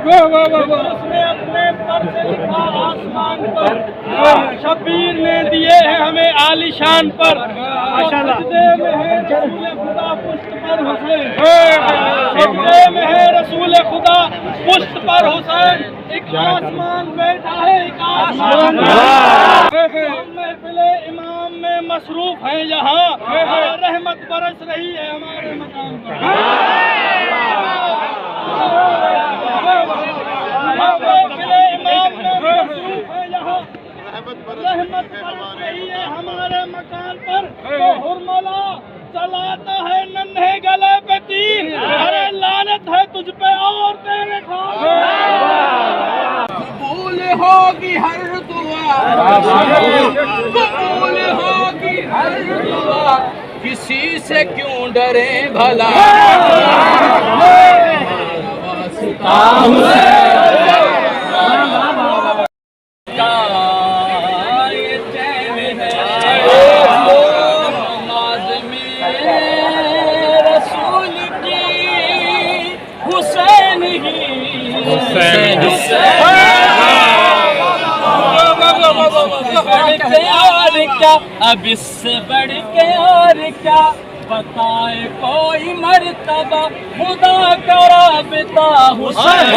उसने अपने पर से लिखा आसमान पर, शब्बीर ने दिए हैं हमें आलिशान पर। सजदे में है रसूल खुदा पुष्ट पर हुसैन, सजदे में है रसूल खुदा पुष्ट पर हुसैन। एक आसमान बैठा है, एक आसमान महफिले इमाम में मसरूफ है यहाँ, रहमत बरस रही है हमारे मकान पर। रहमत बरस रही है हमारे मकान पर। तो हुरमला चलाता है नन्हे गले पे तीर, अरे लानत है तुझ पे और तेरे कबूल होगी हर दुआ, कबूल होगी हर दुआ, किसी से क्यों डरे भला। और क्या अब इससे बढ़ के और क्या बताए कोई मर्तबा खुदा का राबिता हुसैन।